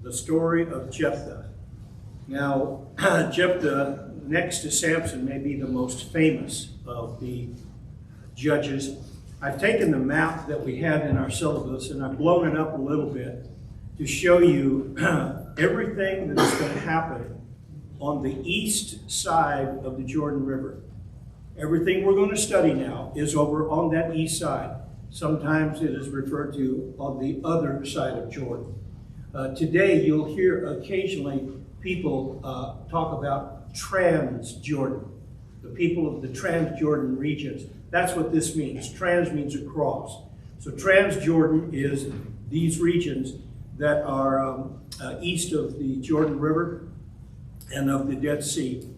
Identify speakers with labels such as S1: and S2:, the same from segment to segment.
S1: the story of Jephthah. Now, Jephthah, next to Samson, may be the most famous of the judges. I've taken the map that we had in our syllabus and I've blown it up a little bit to show you everything that is going to happen on the east side of the Jordan River. Everything we're going to study now is over on that east side. Sometimes it is referred to on the other side of Jordan. Today you'll hear occasionally people talk about Transjordan, the people of the Transjordan regions. That's what this means. Trans means across. So Transjordan is these regions that are east of the Jordan River and of the Dead Sea.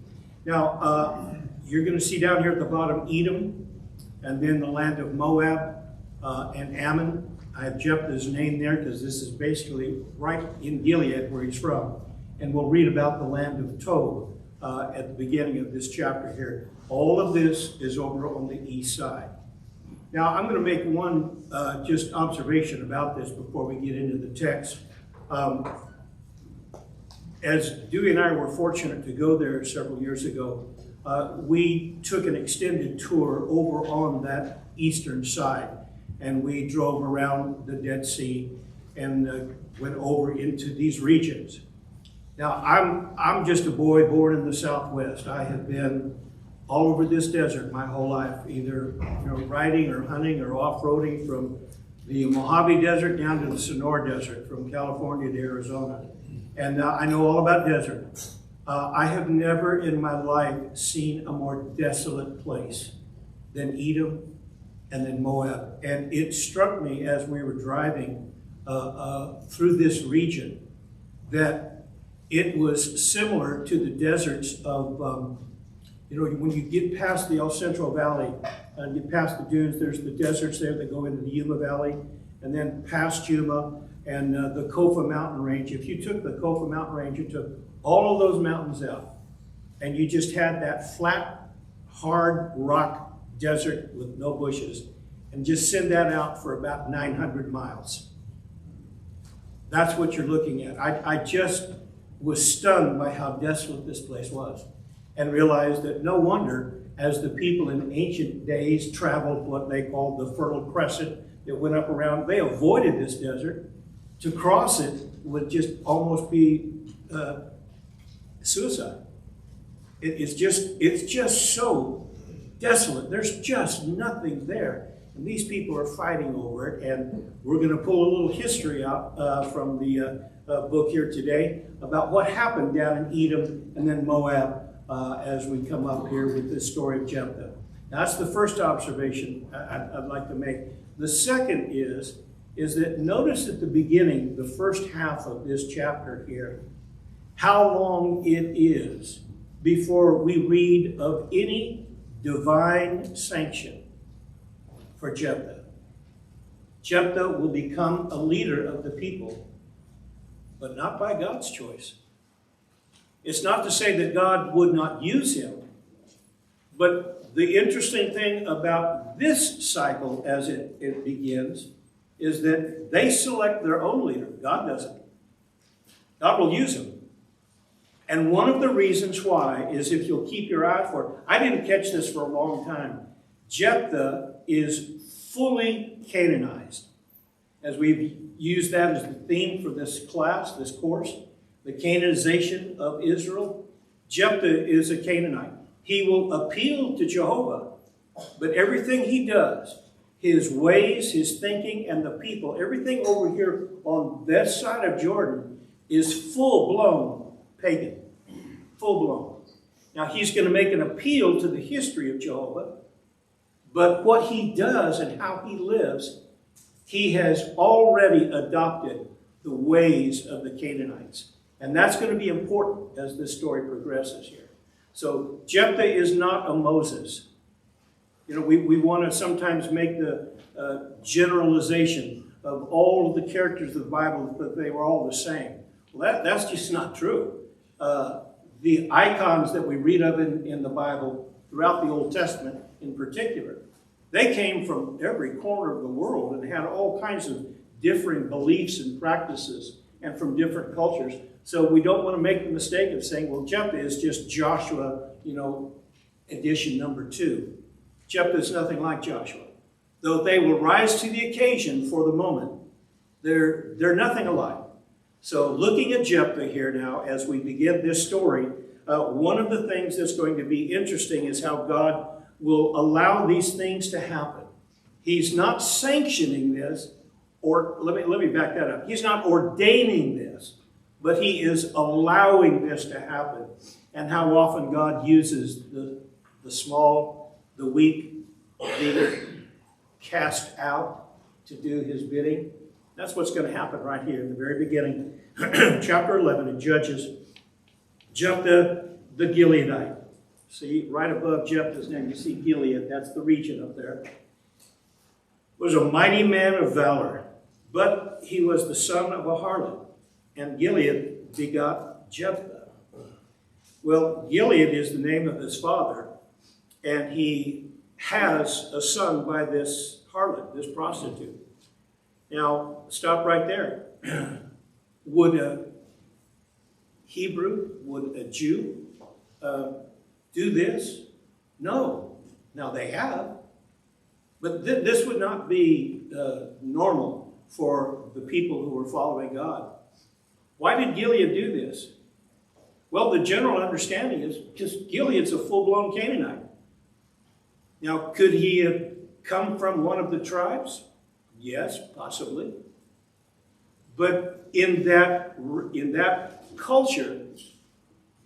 S1: Now, you're going to see down here at the bottom Edom, and then the land of Moab and Ammon. I have Jephthah's name there because this is basically right in Gilead where he's from. And we'll read about the land of Tob at the beginning of this chapter here. All of this is over on the east side. Now, I'm going to make one just observation about this before we get into the text. As Dewey and I were fortunate to go there several years ago, we took an extended tour over on that eastern side, and we drove around the Dead Sea and went over into these regions. Now, I'm just a boy born in the Southwest. I have been all over this desert my whole life, either riding or hunting or off-roading from the Mojave Desert down to the Sonora Desert, from California to Arizona. And I know all about desert. I have never in my life seen a more desolate place than Edom and then Moab. And it struck me as we were driving through this region that it was similar to the deserts of, when you get past the El Centro Valley and get past the dunes, there's the deserts there that go into the Yuma Valley, and then past Yuma and the Kofa Mountain Range. If you took the Kofa Mountain Range, you took all of those mountains out, and you just had that flat, hard rock desert with no bushes, and just send that out for about 900 miles. That's what you're looking at. I just was stunned by how desolate this place was, and realized that no wonder, as the people in ancient days traveled what they called the Fertile Crescent that went up around, they avoided this desert. To cross it would just almost be suicide. It's just so desolate. There's just nothing there. And these people are fighting over it. And we're going to pull a little history out from the book here today about what happened down in Edom and then Moab as we come up here with this story of Jephthah. Now, that's the first observation I'd like to make. The second is that notice at the beginning, the first half of this chapter here, how long it is before we read of any divine sanction for Jephthah. Jephthah will become a leader of the people, but not by God's choice. It's not to say that God would not use him, but the interesting thing about this cycle as it begins is that they select their own leader. God doesn't. God will use him. And one of the reasons why is, if you'll keep your eye for it, I didn't catch this for a long time. Jephthah is fully Canaanized. As we've used that as the theme for this class, this course, the Canaanization of Israel. Jephthah is a Canaanite. He will appeal to Jehovah, but everything he does, his ways, his thinking, and the people, everything over here on this side of Jordan is full-blown pagan. Full-blown. Now, he's going to make an appeal to the history of Jehovah, but what he does and how he lives, he has already adopted the ways of the Canaanites. And that's going to be important as this story progresses here. So Jephthah is not a Moses. We want to sometimes make the generalization of all of the characters of the Bible that they were all the same. Well, that's just not true. The icons that we read of in the Bible, throughout the Old Testament in particular, they came from every corner of the world and had all kinds of differing beliefs and practices and from different cultures. So we don't want to make the mistake of saying, well, Jephthah is just Joshua, edition number 2. Jephthah is nothing like Joshua. Though they will rise to the occasion for the moment, they're nothing alike. So looking at Jephthah here now, as we begin this story, one of the things that's going to be interesting is how God will allow these things to happen. He's not sanctioning this, or let me back that up. He's not ordaining this, but he is allowing this to happen. And how often God uses the small, the weak, the cast out to do his bidding. That's what's going to happen right here in the very beginning. Chapter 11 in Judges. Jephthah the Gileadite. See, right above Jephthah's name, you see Gilead. That's the region up there. Was a mighty man of valor, but he was the son of a harlot, and Gilead begot Jephthah. Well, Gilead is the name of his father, and he has a son by this harlot, this prostitute. Now, stop right there. Would a Hebrew, would a Jew do this? No. Now, they have. But this would not be normal for the people who were following God. Why did Gilead do this? Well, the general understanding is just Gilead's a full-blown Canaanite. Now, could he have come from one of the tribes? Yes, possibly. But in that culture,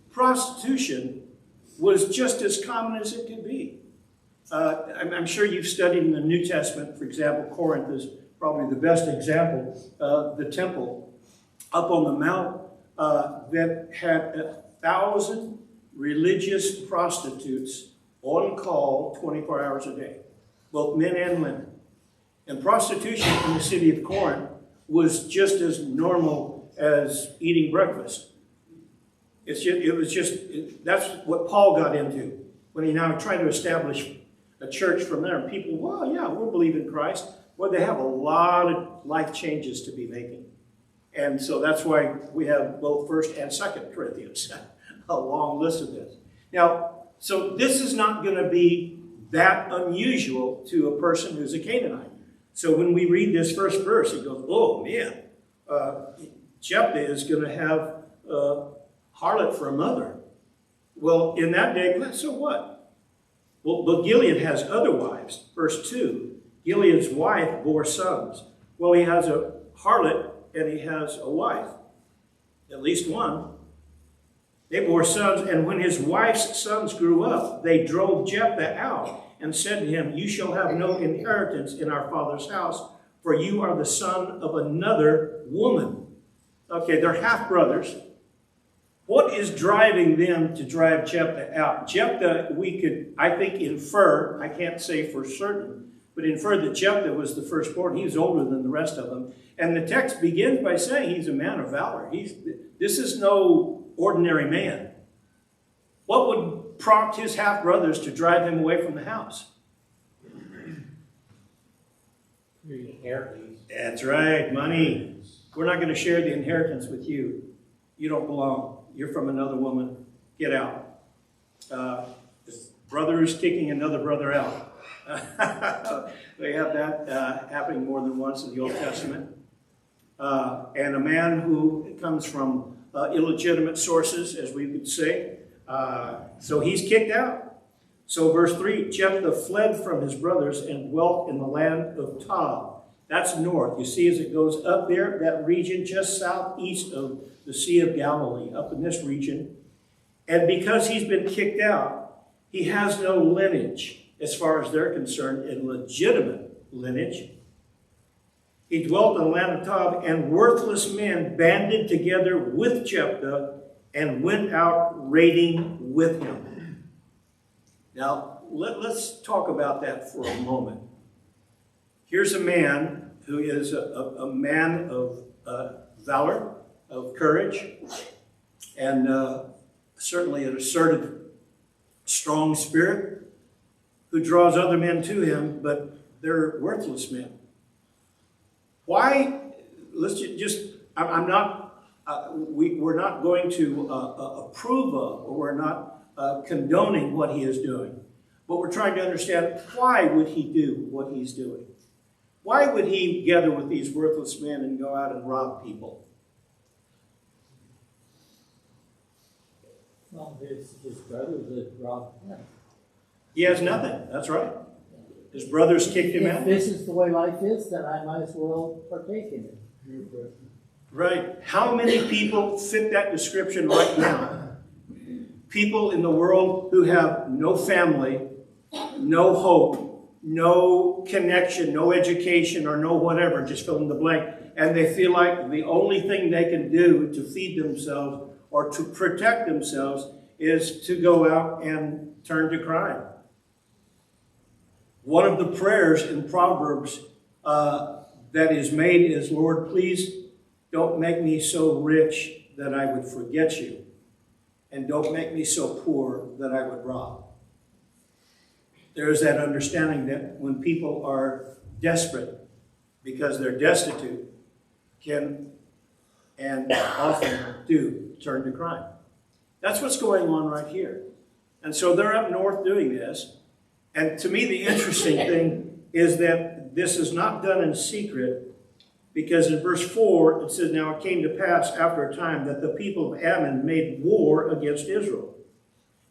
S1: prostitution was just as common as it could be. I'm sure you've studied in the New Testament, for example, Corinth is probably the best example. The temple up on the mount that had 1,000 religious prostitutes on call 24 hours a day, both men and women. And prostitution in the city of Corinth was just as normal as eating breakfast. That's what Paul got into when he now tried to establish a church from there. And people, well, yeah, we'll believe in Christ. Well, they have a lot of life changes to be making. And so that's why we have both 1st and 2nd Corinthians, a long list of this. Now, so this is not going to be that unusual to a person who's a Canaanite. So when we read this first verse, it goes, oh, man, Jephthah is going to have a harlot for a mother. Well, in that day, so what? Well, but Gilead has other wives. Verse 2, Gilead's wife bore sons. Well, he has a harlot and he has a wife, at least one. They bore sons, and when his wife's sons grew up, they drove Jephthah out and said to him, you shall have no inheritance in our father's house, for you are the son of another woman. Okay, they're half-brothers. What is driving them to drive Jephthah out? Jephthah, we could, I think, infer, I can't say for certain, but infer that Jephthah was the firstborn. He was older than the rest of them. And the text begins by saying he's a man of valor. This is no ordinary man. What would prompt his half-brothers to drive him away from the house?
S2: Inheritance.
S1: That's right, money. We're not going to share the inheritance with you. You don't belong. You're from another woman. Get out. This brother is kicking another brother out. They have that happening more than once in the Old Testament. And a man who comes from illegitimate sources, as we would say. So he's kicked out. So verse 3, Jephthah fled from his brothers and dwelt in the land of Tob. That's north. You see as it goes up there, that region just southeast of the Sea of Galilee, up in this region. And because he's been kicked out, he has no lineage, as far as they're concerned, a legitimate lineage. He dwelt in the land of Tob, and worthless men banded together with Jephthah and went out raiding with him. Now, let's talk about that for a moment. Here's a man who is a man of valor, of courage, and certainly an assertive, strong spirit, who draws other men to him, but they're worthless men. Why? Let's just, I'm not we're not going to approve of, or we're not condoning what he is doing. But we're trying to understand, why would he do what he's doing? Why would he gather with these worthless men and go out and rob people?
S2: Well, his brothers had robbed him.
S1: He has nothing. That's right. His brothers kicked him out.
S2: If this is the way life is, then I might as well partake in it.
S1: Right. How many people fit that description right now? People in the world who have no family, no hope, no connection, no education, or no whatever, just fill in the blank, and they feel like the only thing they can do to feed themselves or to protect themselves is to go out and turn to crime. One of the prayers in Proverbs that is made is, Lord, please don't make me so rich that I would forget you, and don't make me so poor that I would rob. There is that understanding that when people are desperate because they're destitute, can and often do turn to crime. That's what's going on right here. And so they're up north doing this. And to me, the interesting thing is that this is not done in secret, because in verse 4, it says, now it came to pass after a time that the people of Ammon made war against Israel.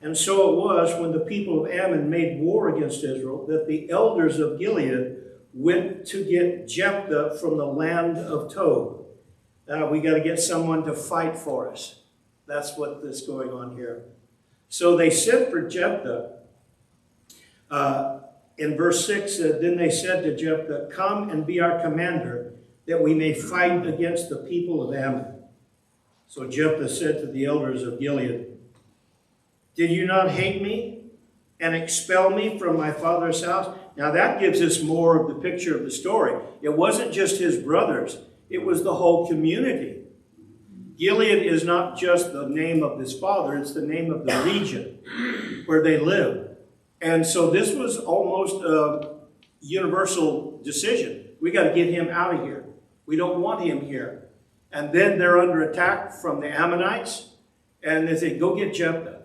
S1: And so it was, when the people of Ammon made war against Israel, that the elders of Gilead went to get Jephthah from the land of Tob. Now, we got to get someone to fight for us. That's what is going on here. So they sent for Jephthah. In verse 6, then they said to Jephthah, come and be our commander, that we may fight against the people of Ammon. So Jephthah said to the elders of Gilead, did you not hate me and expel me from my father's house? Now that gives us more of the picture of the story. It wasn't just his brothers. It was the whole community. Gilead is not just the name of his father. It's the name of the region where they lived. And so this was almost a universal decision. We got to get him out of here. We don't want him here. And then they're under attack from the Ammonites. And they say, go get Jephthah.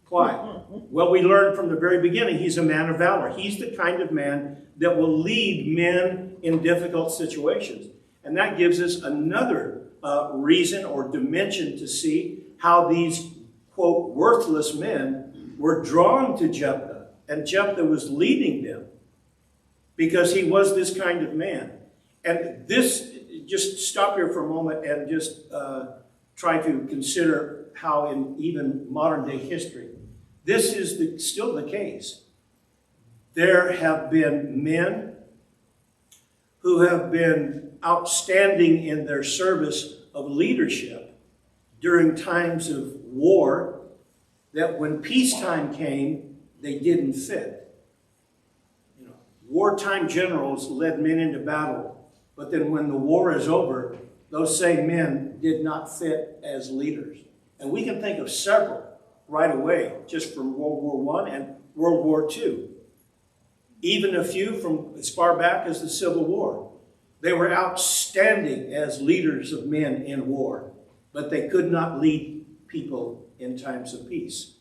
S1: Why? Well, we learned from the very beginning, he's a man of valor. He's the kind of man that will lead men in difficult situations. And that gives us another reason or dimension to see how these, quote, worthless men were drawn to Jephthah. And Jephthah was leading them because he was this kind of man. And this, just stop here for a moment and just try to consider how in even modern day history, this is still the case. There have been men who have been outstanding in their service of leadership during times of war, that when peacetime came, they didn't fit. You know, wartime generals led men into battle, but then when the war is over, those same men did not fit as leaders. And we can think of several right away, just from World War I and World War II. Even a few from as far back as the Civil War. They were outstanding as leaders of men in war, but they could not lead people in times of peace.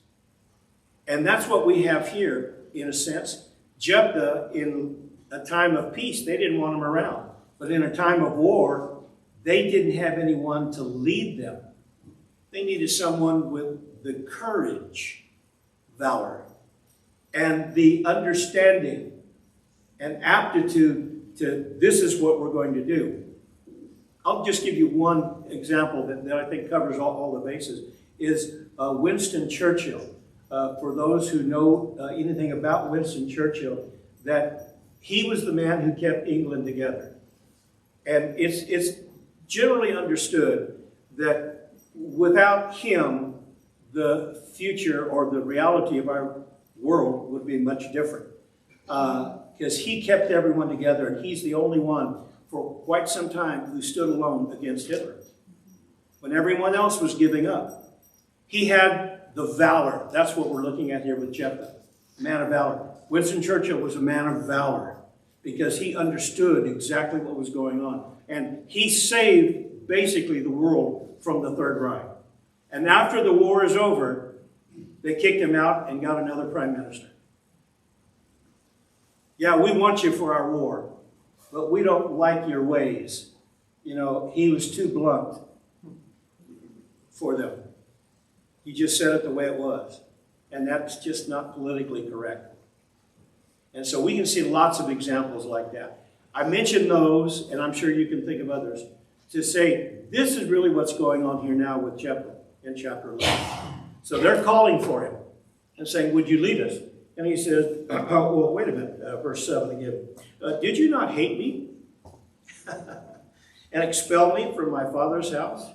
S1: And that's what we have here, in a sense. Jephthah, in a time of peace, they didn't want him around. But in a time of war, they didn't have anyone to lead them. They needed someone with the courage, valor, and the understanding and aptitude to, this is what we're going to do. I'll just give you one example that I think covers all the bases, is Winston Churchill. For those who know anything about Winston Churchill, that he was the man who kept England together. And it's generally understood that without him, the future or the reality of our world would be much different. Because he kept everyone together, and he's the only one for quite some time who stood alone against Hitler. When everyone else was giving up, he had the valor. That's what we're looking at here with Jephthah, man of valor. Winston Churchill was a man of valor because he understood exactly what was going on. And he saved basically the world from the Third Reich. And after the war is over, they kicked him out and got another prime minister. Yeah, we want you for our war, but we don't like your ways. You know, he was too blunt for them. He just said it the way it was. And that's just not politically correct. And so we can see lots of examples like that. I mentioned those, and I'm sure you can think of others, to say this is really what's going on here now with Jephthah in chapter 11. So they're calling for him and saying, would you lead us? And he says, well, wait a minute, verse 7 again. Did you not hate me and expel me from my father's house?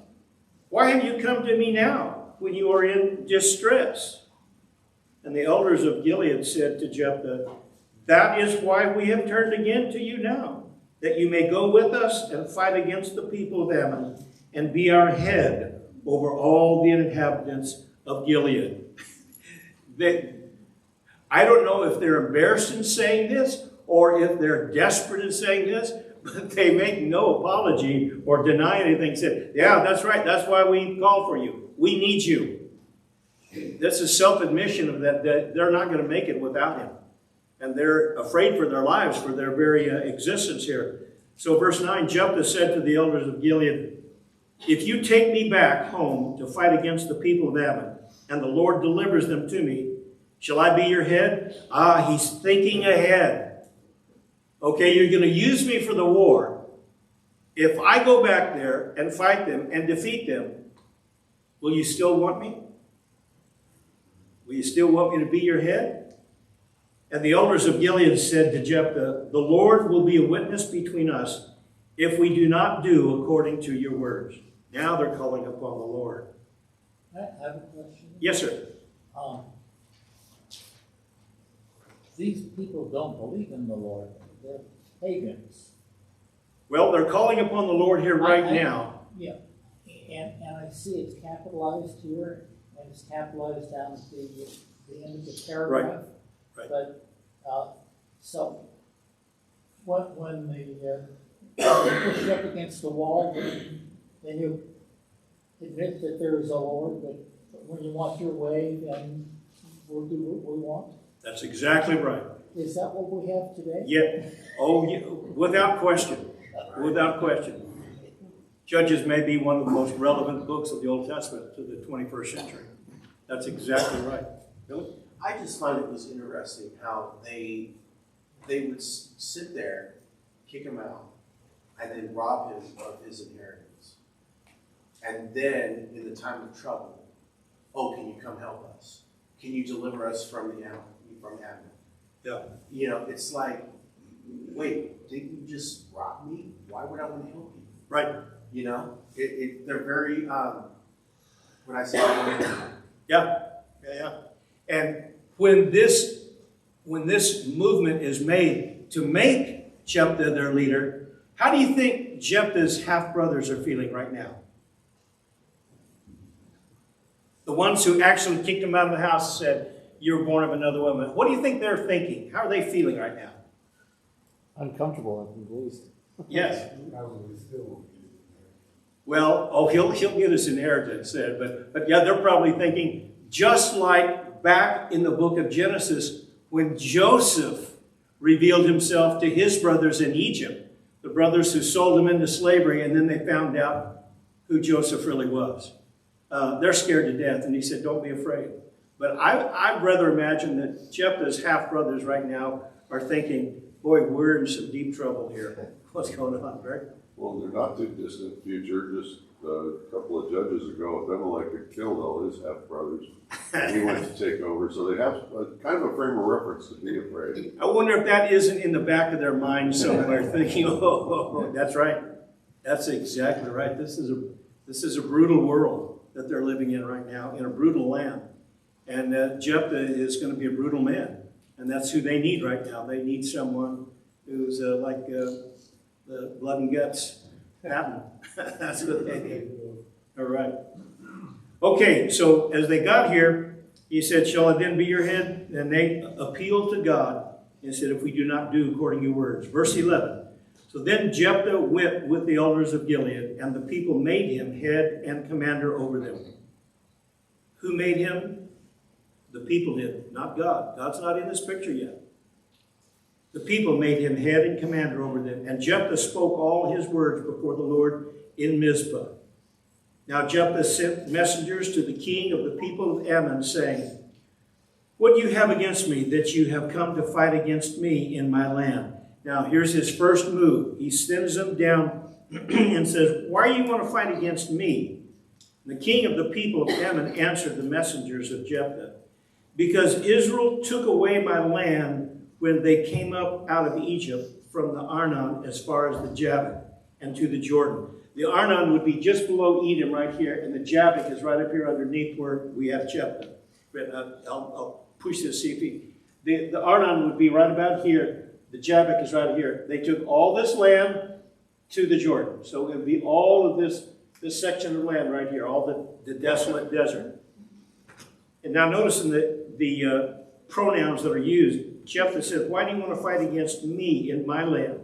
S1: Why have you come to me now when you are in distress? And the elders of Gilead said to Jephthah, that is why we have turned again to you now, that you may go with us and fight against the people of Ammon and be our head over all the inhabitants of Gilead. I don't know if they're embarrassed in saying this or if they're desperate in saying this, but they make no apology or deny anything. Said, yeah, that's right. That's why we call for you. We need you. This is self-admission of that they're not going to make it without him. And they're afraid for their lives, for their very existence here. So verse 9, Jephthah said to the elders of Gilead, if you take me back home to fight against the people of Ammon, and the Lord delivers them to me, shall I be your head? Ah, he's thinking ahead. Okay, you're going to use me for the war. If I go back there and fight them and defeat them, will you still want me? Will you still want me to be your head? And the elders of Gilead said to Jephthah, the Lord will be a witness between us if we do not do according to your words. Now they're calling upon the Lord.
S2: I have a question.
S1: Yes, sir.
S2: These people don't believe in the Lord. They're pagans.
S1: Well, they're calling upon the Lord here right now.
S2: Yeah. And I see it's capitalized here, and it's capitalized down at the end of the paragraph.
S1: Right.
S2: But, so, when they push up against the wall, then you admit that there is a Lord, but when you want your way, then we'll do what we want.
S1: That's exactly right.
S2: Is that what we have today?
S1: Yeah. Oh, yeah. Without question. Without question. Judges may be one of the most relevant books of the Old Testament to the 21st century. That's exactly right. Billy?
S3: I just find it was interesting how they would sit there, kick him out, and then rob him of his inheritance. And then, in the time of trouble, oh, can you come help us? Can you deliver us from Ammon?
S1: Yeah.
S3: You know, it's like, wait, didn't you just rob me? Why would I want to help you?
S1: Right.
S3: You know, they're very, when I say,
S1: Yeah. And when this movement is made to make Jephthah their leader, how do you think Jephthah's half-brothers are feeling right now? The ones who actually kicked him out of the house and said, you were born of another woman. What do you think they're thinking? How are they feeling right now?
S2: Uncomfortable, at least.
S1: Yes.
S4: Probably still.
S1: Well, oh, he'll get his inheritance, but yeah, they're probably thinking, just like back in the book of Genesis, when Joseph revealed himself to his brothers in Egypt, the brothers who sold him into slavery, and then they found out who Joseph really was. They're scared to death, and he said, don't be afraid. But I'd rather imagine that Jephthah's half-brothers right now are thinking, boy, we're in some deep trouble here. What's going on, Greg?
S5: Well, they're not too distant future. Just a couple of judges ago, Abimelech had killed all his half-brothers. And he went to take over. So they have kind of a frame of reference to be afraid.
S1: I wonder if that isn't in the back of their mind somewhere, thinking, oh, that's right. That's exactly right. This is a brutal world that they're living in right now, in a brutal land. And Jephthah is going to be a brutal man. And that's who they need right now. They need someone who's like the blood and guts Patton. That's what they need. All right. Okay, so as they got here, he said, shall I then be your head? And they appealed to God and said, if we do not do according to your words. Verse 11. So then Jephthah went with the elders of Gilead, and the people made him head and commander over them. Who made him? The people did, not God. God's not in this picture yet. The people made him head and commander over them. And Jephthah spoke all his words before the Lord in Mizpah. Now Jephthah sent messengers to the king of the people of Ammon, saying, what do you have against me, that you have come to fight against me in my land? Now here's his first move. He sends them down and says, why do you want to fight against me? The king of the people of Ammon answered the messengers of Jephthah, because Israel took away my land when they came up out of Egypt from the Arnon as far as the Jabbok and to the Jordan. The Arnon would be just below Edom right here, and the Jabbok is right up here underneath where we have Jephthah. I'll push this, see if the Arnon would be right about here. The Jabbok is right here. They took all this land to the Jordan. So it would be all of this section of land right here, all the desolate desert. And now notice in the pronouns that are used, Jephthah said, why do you want to fight against me in my land?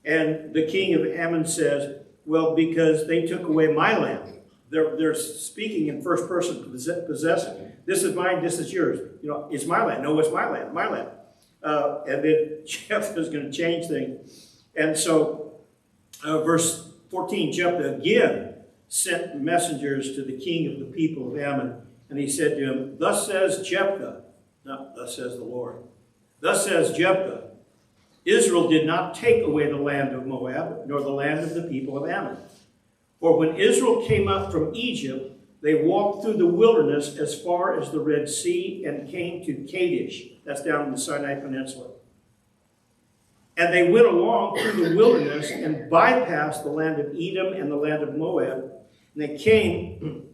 S1: And the king of Ammon says, well, because they took away my land. They're speaking in first person possessing. This is mine, this is yours. You know, it's my land. No, it's my land, my land. And then Jephthah is going to change things. And so, verse 14, Jephthah again sent messengers to the king of the people of Ammon. And he said to him, thus says Jephthah, not thus says the Lord. Thus says Jephthah, Israel did not take away the land of Moab, nor the land of the people of Ammon. For when Israel came up from Egypt, they walked through the wilderness as far as the Red Sea and came to Kadesh. That's down in the Sinai Peninsula. And they went along through the wilderness and bypassed the land of Edom and the land of Moab. And they came,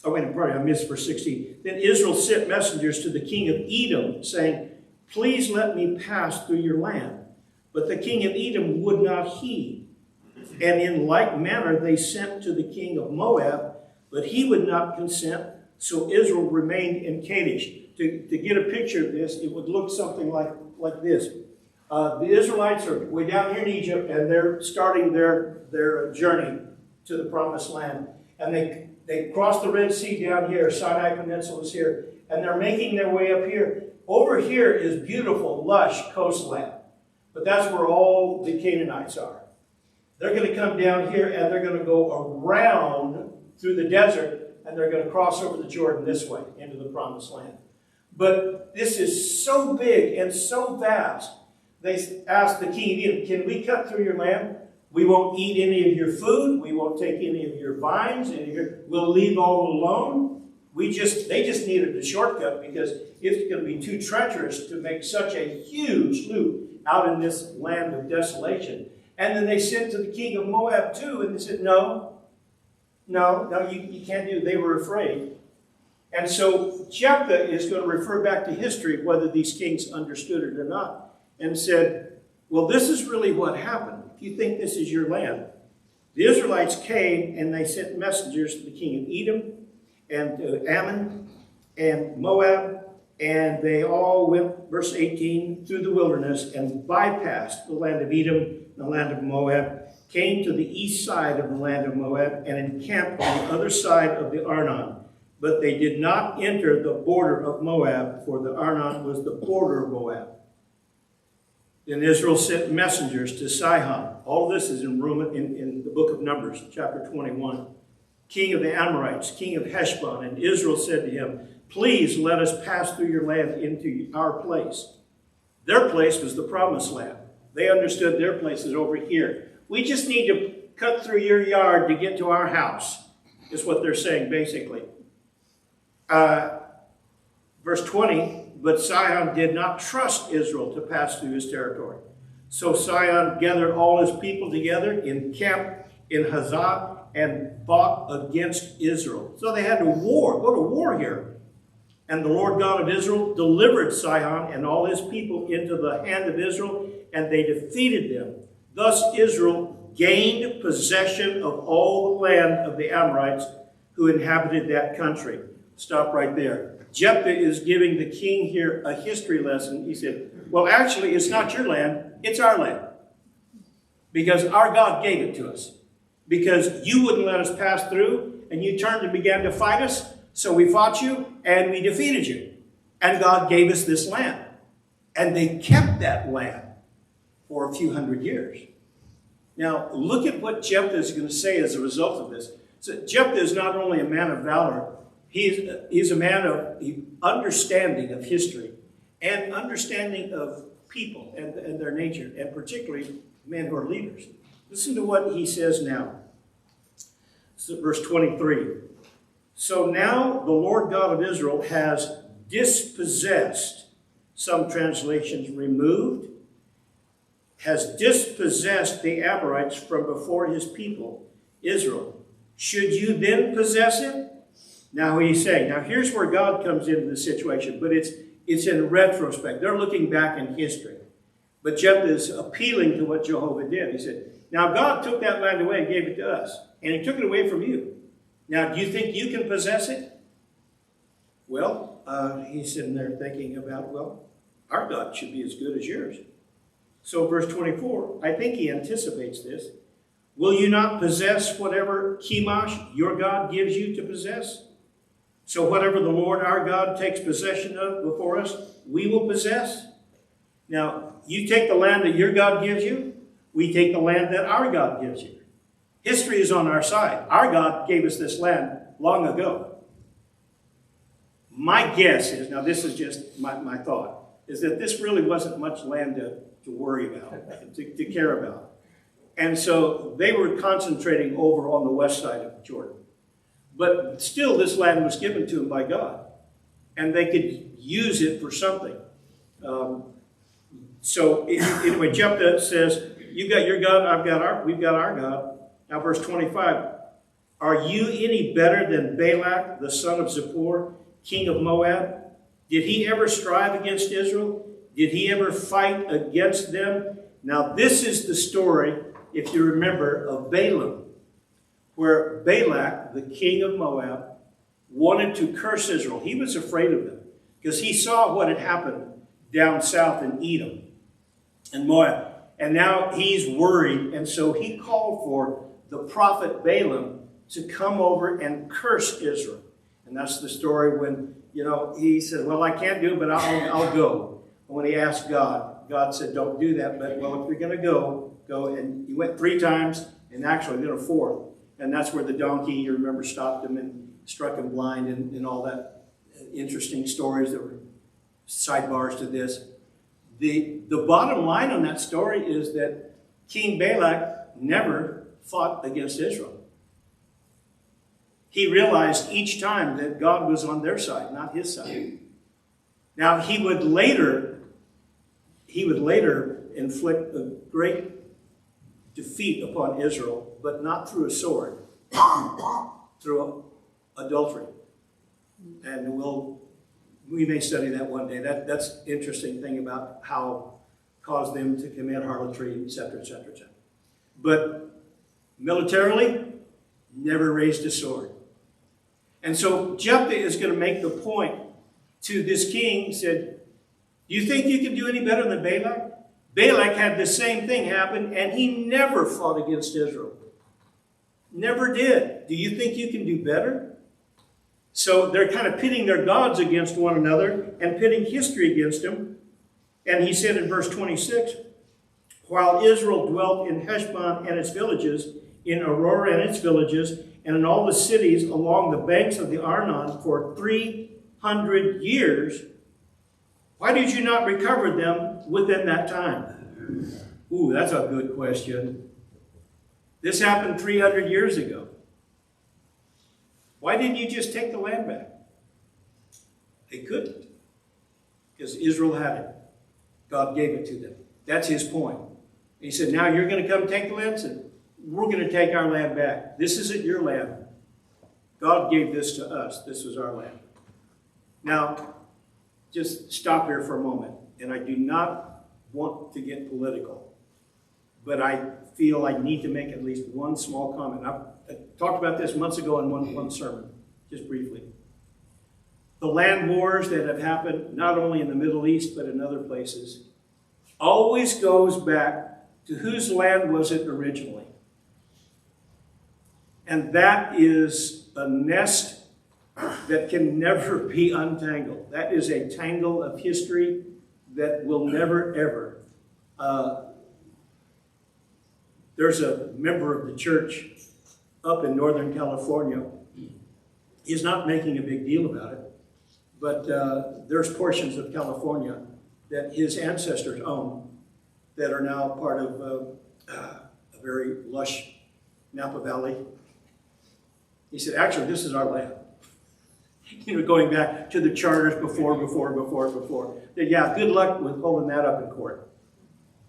S1: I missed verse 16. Then Israel sent messengers to the king of Edom, saying, please let me pass through your land. But the king of Edom would not heed. And in like manner they sent to the king of Moab, but he would not consent, so Israel remained in Kadesh. To get a picture of this, it would look something like this. The Israelites are way down here in Egypt, and they're starting their journey to the Promised Land. And they cross the Red Sea down here, Sinai Peninsula is here, and they're making their way up here. Over here is beautiful, lush coastland, but that's where all the Canaanites are. They're going to come down here, and they're going to go around through the desert, and they're going to cross over the Jordan this way into the Promised Land. But this is so big and so vast. They asked the king of Edom, can we cut through your land? We won't eat any of your food. We won't take any of your vines. We'll leave all alone. They just needed a shortcut because it's going to be too treacherous to make such a huge loop out in this land of desolation. And then they sent to the king of Moab too, and they said, no, you can't do it. They were afraid. And so Jephthah is going to refer back to history, whether these kings understood it or not, and said, well, this is really what happened. If you think this is your land. The Israelites came and they sent messengers to the king of Edom and to Ammon and Moab, and they all went, verse 18, through the wilderness and bypassed the land of Edom, the land of Moab, came to the east side of the land of Moab, and encamped on the other side of the Arnon. But they did not enter the border of Moab, for the Arnon was the border of Moab. Then Israel sent messengers to Sihon. All this is in the book of Numbers, chapter 21. King of the Amorites, king of Heshbon. And Israel said to him, please let us pass through your land into our place. Their place was the Promised Land. They understood their place is over here. We just need to cut through your yard to get to our house, is what they're saying, basically. Verse 20, but Sihon did not trust Israel to pass through his territory. So Sihon gathered all his people together, encamped in Hazah, and fought against Israel. So they had to go to war here. And the Lord God of Israel delivered Sihon and all his people into the hand of Israel, and they defeated them. Thus Israel gained possession of all the land of the Amorites who inhabited that country. Stop right there. Jephthah is giving the king here a history lesson. He said, well, actually, it's not your land, it's our land. Because our God gave it to us. Because you wouldn't let us pass through, and you turned and began to fight us, so we fought you, and we defeated you. And God gave us this land. And they kept that land for a few hundred years. Now, look at what Jephthah is going to say as a result of this. So Jephthah is not only a man of valor, he's a man of understanding of history and understanding of people and their nature, and particularly men who are leaders. Listen to what he says now. So verse 23. So now the Lord God of Israel has dispossessed, some translations removed, has dispossessed the Amorites from before his people, Israel. Should you then possess it? Now he's saying, now here's where God comes into the situation, but it's in retrospect. They're looking back in history. But Jephthah is appealing to what Jehovah did. He said, now God took that land away and gave it to us, and he took it away from you. Now, do you think you can possess it? Well, he's sitting there thinking about, well, our God should be as good as yours. So verse 24, I think he anticipates this. Will you not possess whatever Chemosh, your God, gives you to possess? So whatever the Lord our God takes possession of before us, we will possess. Now, you take the land that your God gives you, we take the land that our God gives you. History is on our side. Our God gave us this land long ago. My guess is, now this is just my thought, is that this really wasn't much land to worry about, to care about. And so they were concentrating over on the west side of Jordan. But still, this land was given to them by God. And they could use it for something. So anyway, Jephthah says, you got your God, we've got our God. Now verse 25, are you any better than Balak, the son of Zippor, king of Moab? Did he ever strive against Israel? Did he ever fight against them? Now this is the story, if you remember, of Balaam, where Balak, the king of Moab, wanted to curse Israel. He was afraid of them because he saw what had happened down south in Edom and Moab. And now he's worried, and so he called for the prophet Balaam to come over and curse Israel. And that's the story when, he said, well, I can't do it, but I'll go. And when he asked God, God said, don't do that. But, well, if you're going to go. And he went 3 times, and actually then a 4th. And that's where the donkey, you remember, stopped him and struck him blind and all that interesting stories that were sidebars to this. The bottom line on that story is that King Balak never fought against Israel. He realized each time that God was on their side, not his side. Now, he would later inflict a great defeat upon Israel, but not through a sword, through adultery. And we may study that one day. That's the interesting thing about how caused them to commit harlotry, etc., etc., etc. But militarily, never raised a sword. And so Jephthah is going to make the point to this king. He said, do you think you can do any better than Balak? Balak had the same thing happen, and he never fought against Israel. Never did. Do you think you can do better? So they're kind of pitting their gods against one another and pitting history against them. And he said in verse 26, while Israel dwelt in Heshbon and its villages, in Aurora and its villages, and in all the cities along the banks of the Arnon for 300 years, why did you not recover them within that time? Ooh, that's a good question. This happened 300 years ago. Why didn't you just take the land back? They couldn't, because Israel had it. God gave it to them. That's his point. He said, now you're going to come take the land? Said, we're going to take our land back. This isn't your land. God gave this to us. This was our land. Now, just stop here for a moment. And I do not want to get political, but I feel I need to make at least one small comment. I talked about this months ago in one sermon, just briefly. The land wars that have happened, not only in the Middle East, but in other places, always goes back to whose land was it originally? And that is a nest that can never be untangled. That is a tangle of history that will never, ever. There's a member of the church up in Northern California. He's not making a big deal about it, but there's portions of California that his ancestors owned that are now part of a very lush Napa Valley. He said, actually, this is our land. You know, going back to the charters before. That, yeah, good luck with holding that up in court.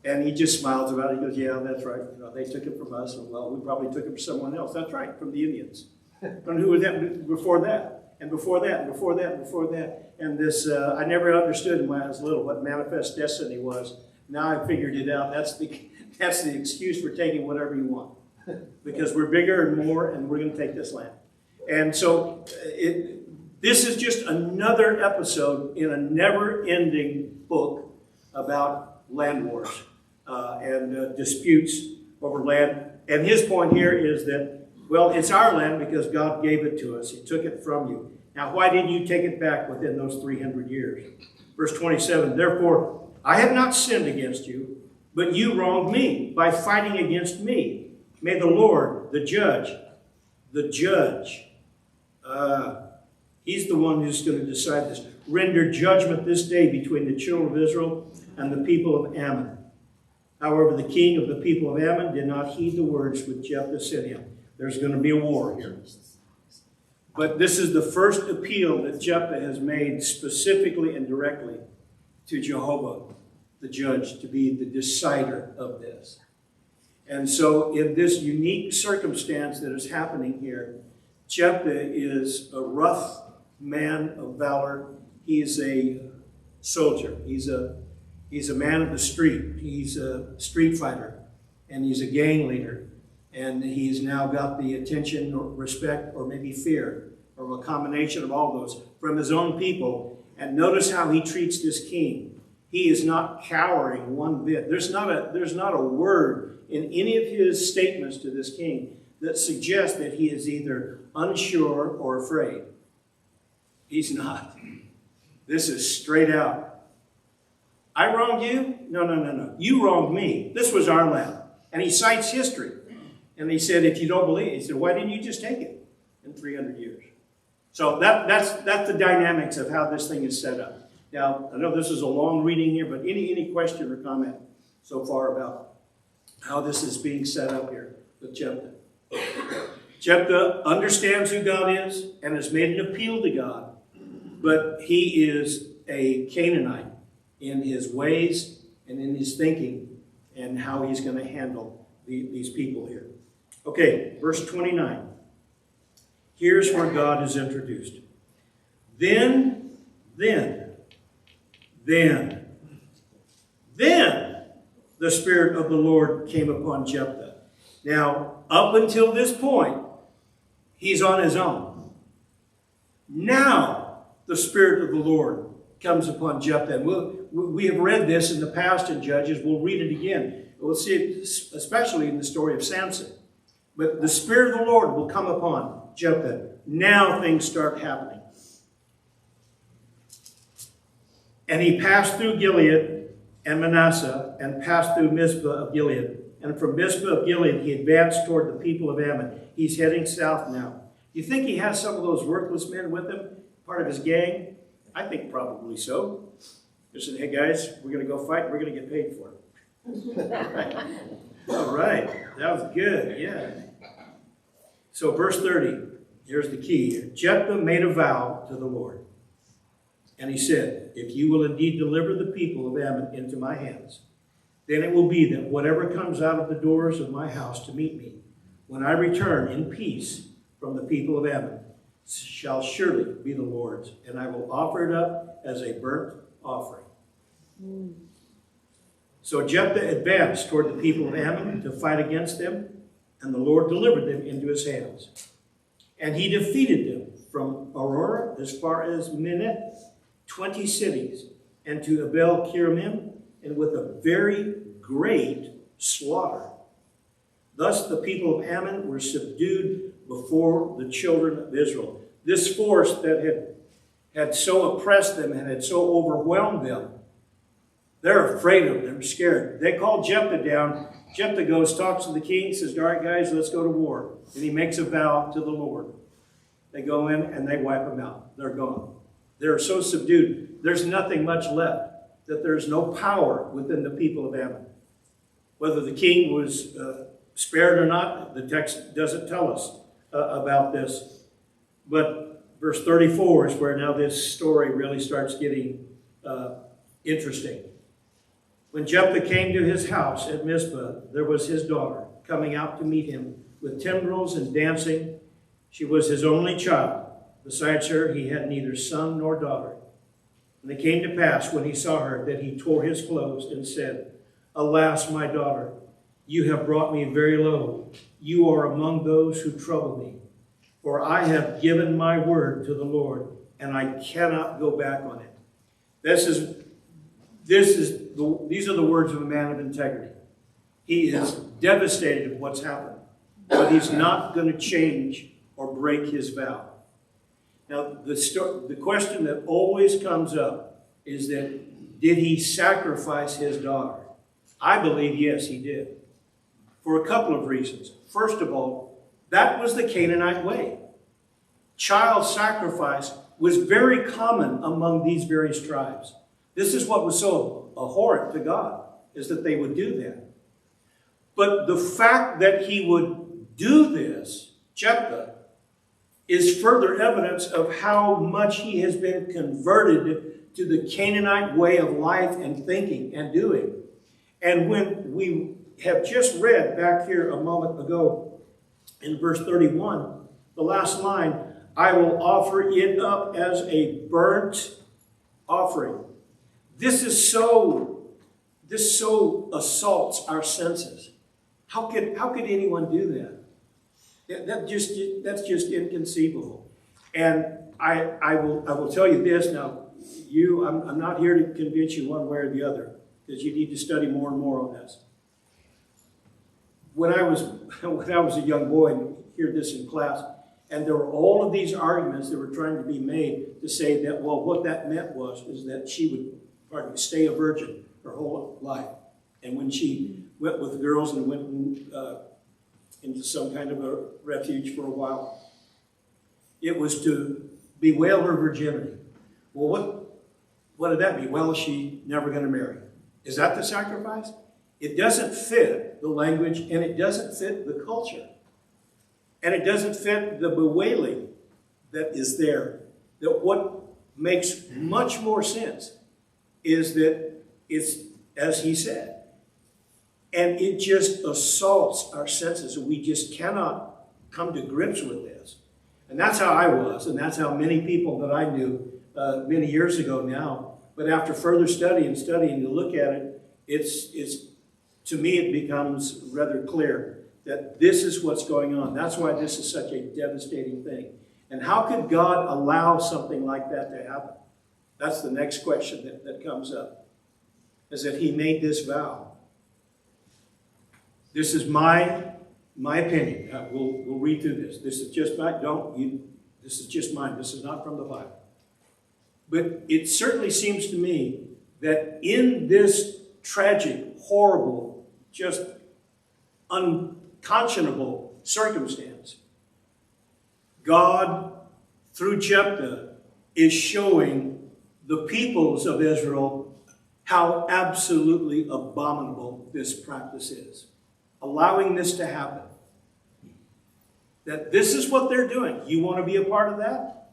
S1: And he just smiles about it. He goes, yeah, that's right. You know, they took it from us. And, well, we probably took it from someone else. That's right, from the Indians. And who was that before that? And before that, and before that, and before that. And this, I never understood when I was little what manifest destiny was. Now I figured it out. That's the excuse for taking whatever you want. Because we're bigger and more, and we're going to take this land. And so this is just another episode in a never-ending book about land wars and disputes over land. And his point here is that, well, it's our land because God gave it to us. He took it from you. Now, why didn't you take it back within those 300 years? Verse 27, therefore, I have not sinned against you, but you wronged me by fighting against me. May the Lord, the judge, he's the one who's going to decide this, render judgment this day between the children of Israel and the people of Ammon. However, the king of the people of Ammon did not heed the words which Jephthah sent him. There's going to be a war here. But this is the first appeal that Jephthah has made specifically and directly to Jehovah, the judge, to be the decider of this. And so in this unique circumstance that is happening here, Jephthah is a rough man of valor. He is a soldier. He's a man of the street. He's a street fighter. And he's a gang leader. And he's now got the attention or respect or maybe fear or a combination of all those from his own people. And notice how he treats this king. He is not cowering one bit. There's not a word in any of his statements to this king that suggests that he is either unsure or afraid. He's not. This is straight out. I wronged you? No. You wronged me. This was our land. And he cites history. And he said, if you don't believe, he said, why didn't you just take it in 300 years? So that's the dynamics of how this thing is set up. Now, I know this is a long reading here, but any question or comment so far about how this is being set up here with Jephthah? Jephthah understands who God is and has made an appeal to God, but he is a Canaanite in his ways and in his thinking and how he's going to handle these people here. Okay, verse 29. Here's where God is introduced. Then the Spirit of the Lord came upon Jephthah. Now, up until this point, he's on his own. Now, the Spirit of the Lord comes upon Jephthah. And we have read this in the past in Judges. We'll read it again. We'll see it especially in the story of Samson. But the Spirit of the Lord will come upon Jephthah. Now things start happening. And he passed through Gilead and Manasseh, and passed through Mizpah of Gilead. And from Mizpah of Gilead, he advanced toward the people of Ammon. He's heading south now. Do you think he has some of those worthless men with him, part of his gang? I think probably so. They said, hey guys, we're going to go fight, we're going to get paid for it. All right, that was good, yeah. So verse 30, here's the key. Jephthah made a vow to the Lord. And he said, if you will indeed deliver the people of Ammon into my hands, then it will be that whatever comes out of the doors of my house to meet me, when I return in peace from the people of Ammon, shall surely be the Lord's, and I will offer it up as a burnt offering. So Jephthah advanced toward the people of Ammon to fight against them, and the Lord delivered them into his hands. And he defeated them from Aurora as far as Minnith, 20 cities, and to Abel Kiramim, and with a very great slaughter. Thus the people of Ammon were subdued before the children of Israel. This force that had so oppressed them and had so overwhelmed them, they're afraid of them, they're scared. They call Jephthah down. Jephthah goes, talks to the king, says, all right, guys, let's go to war. And he makes a vow to the Lord. They go in and they wipe them out. They're gone. They're so subdued. There's nothing much left, that there's no power within the people of Ammon. Whether the king was spared or not, the text doesn't tell us about this. But verse 34 is where now this story really starts getting interesting. When Jephthah came to his house at Mizpah, there was his daughter coming out to meet him with timbrels and dancing. She was his only child. Besides her, he had neither son nor daughter. And it came to pass, when he saw her, that he tore his clothes and said, Alas, my daughter, you have brought me very low. You are among those who trouble me. For I have given my word to the Lord, and I cannot go back on it. These are the words of a man of integrity. He is devastated at what's happened, but he's not going to change or break his vow. Now, the question that always comes up is that, did he sacrifice his daughter? I believe, yes, he did. For a couple of reasons. First of all, that was the Canaanite way. Child sacrifice was very common among these various tribes. This is what was so abhorrent to God, is that they would do that. But the fact that he would do this, Jephthah, is further evidence of how much he has been converted to the Canaanite way of life and thinking and doing. And when we have just read back here a moment ago in verse 31, the last line, I will offer it up as a burnt offering. This so assaults our senses. How could anyone do that? That's just inconceivable. And I will tell you this now. I'm not here to convince you one way or the other, because you need to study more and more on this. When I was a young boy and hear this in class, and there were all of these arguments that were trying to be made to say that, well, what that meant is that she would stay a virgin her whole life. And when she went with the girls and went into some kind of a refuge for a while, it was to bewail her virginity. Well, what did that mean? Well, she's never going to marry. Is that the sacrifice? It doesn't fit the language, and it doesn't fit the culture. And it doesn't fit the bewailing that is there. That what makes much more sense is that it's, as he said, and it just assaults our senses, and we just cannot come to grips with this. And that's how I was, and that's how many people that I knew many years ago now. But after further study and studying to look at it, it's to me it becomes rather clear that this is what's going on. That's why this is such a devastating thing. And how could God allow something like that to happen? That's the next question that comes up. Is that he made this vow. This is my opinion. We'll read through this. This is just this is just mine. This is not from the Bible. But it certainly seems to me that in this tragic, horrible, just unconscionable circumstance, God, through Jephthah, is showing the peoples of Israel how absolutely abominable this practice is. Allowing this to happen. That this is what they're doing. You want to be a part of that?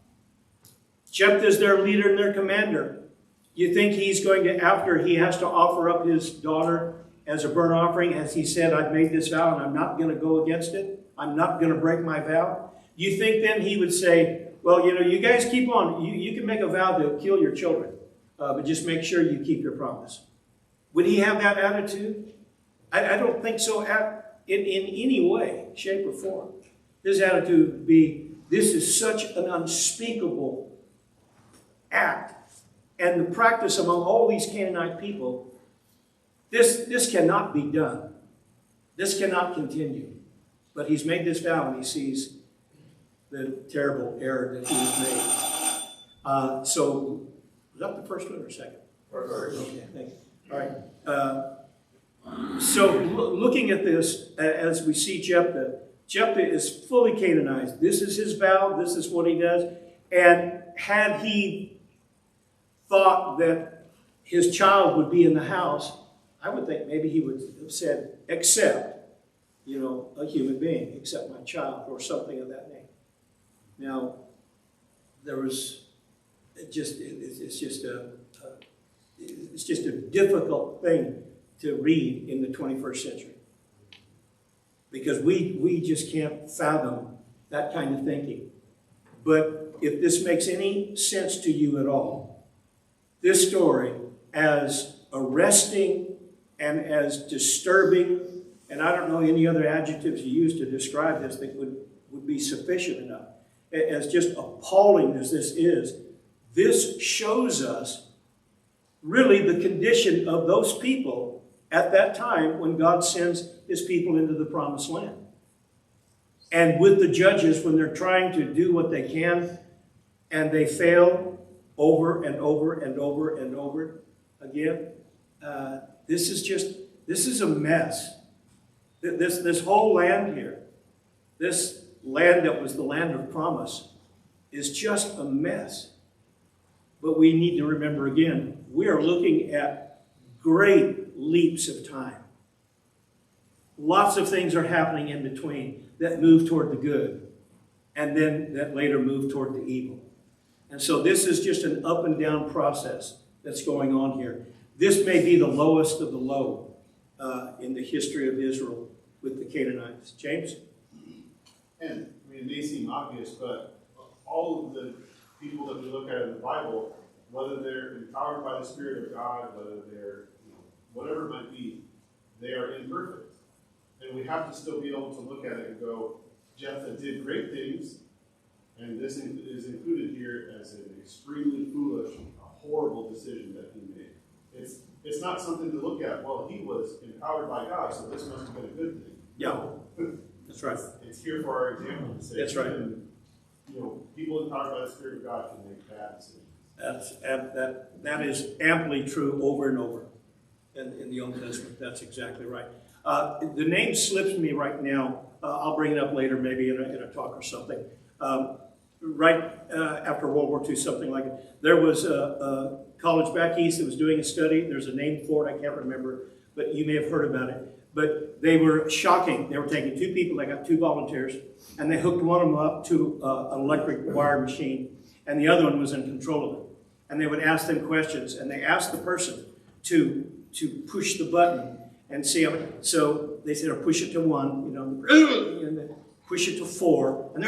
S1: Jephthah is their leader and their commander. You think he's going to, after he has to offer up his daughter as a burnt offering, as he said, I've made this vow and I'm not going to go against it. I'm not going to break my vow. You think then he would say, well, you guys keep on. You can make a vow to kill your children, but just make sure you keep your promise. Would he have that attitude? I don't think so in any way, shape, or form. His attitude would be, this is such an unspeakable act. And the practice among all these Canaanite people, this cannot be done. This cannot continue. But he's made this vow and he sees the terrible error that he has made. So, was that the first one or second? Okay, thank you. All right. So, looking at this, as we see Jephthah, Jephthah is fully Canaanized. This is his vow. This is what he does. And had he thought that his child would be in the house, I would think maybe he would have said, except, a human being, except my child, or something of that name. Now, it's just a difficult thing to read in the 21st century. Because we just can't fathom that kind of thinking. But if this makes any sense to you at all, this story, as arresting and as disturbing, and I don't know any other adjectives you use to describe this that would be sufficient enough, as just appalling as this shows us really the condition of those people at that time when God sends his people into the promised land. And with the judges, when they're trying to do what they can and they fail over and over and over and over again, this is a mess. This whole land here, this land that was the land of promise, is just a mess. But we need to remember again, we are looking at great leaps of time. Lots of things are happening in between that move toward the good, and then that later move toward the evil. And so this is just an up and down process that's going on here. This may be the lowest of the low in the history of Israel with the Canaanites. James?
S4: And it may seem obvious, but all of the people that we look at in the Bible, whether they're empowered by the Spirit of God, whether they're, whatever it might be, they are imperfect. And we have to still be able to look at it and go, Jephthah did great things, and this is included here as an extremely foolish, horrible decision that he made. It's not something to look at, well, he was empowered by God, so this must have been a good thing.
S1: Yeah, that's right.
S4: It's here for our example to say,
S1: That's right.
S4: even, people empowered by the Spirit of God can make bad decisions.
S1: That is amply true over and over in the Old Testament. That's exactly right. The name slips me right now. I'll bring it up later, maybe in a talk or something. Right after World War II, something like it. There was a college back east that was doing a study. There's a name for it. I can't remember, but you may have heard about it. But they were shocking. They were taking two people. They got two volunteers, and they hooked one of them up to an electric wire machine, and the other one was in control of it. And they would ask them questions, and they asked the person to push the button and see how it. So they said, push it to 1, and then push it to 4, and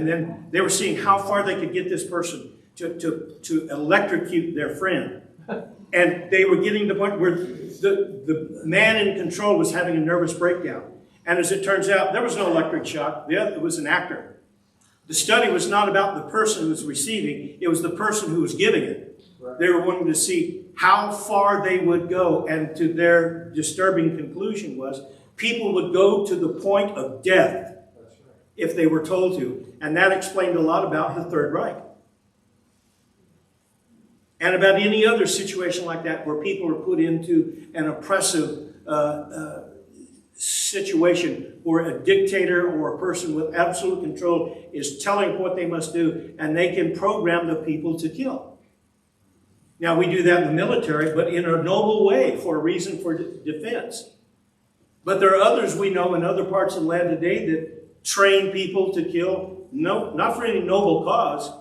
S1: then they were seeing how far they could get this person to electrocute their friend. And they were getting to the point where the man in control was having a nervous breakdown. And as it turns out, there was no electric shock. It was an actor. The study was not about the person who was receiving. It was the person who was giving it. Right. They were wanting to see how far they would go. And to their disturbing conclusion was people would go to the point of death if they were told to. And that explained a lot about the Third Reich. And about any other situation like that where people are put into an oppressive situation where a dictator or a person with absolute control is telling what they must do, and they can program the people to kill. Now, we do that in the military, but in a noble way for a reason for defense. But there are others we know in other parts of the land today that train people to kill, no, not for any noble cause,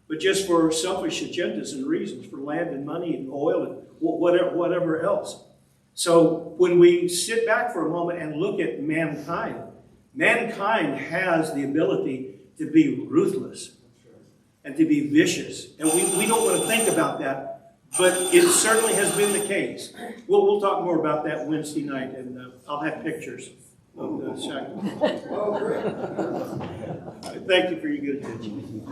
S1: but just for selfish agendas and reasons, for land and money and oil and whatever else. So when we sit back for a moment and look at mankind, mankind has the ability to be ruthless and to be vicious. And we don't want to think about that, but it certainly has been the case. We'll talk more about that Wednesday night, and I'll have pictures of the sacrifice. Thank you for your good attention.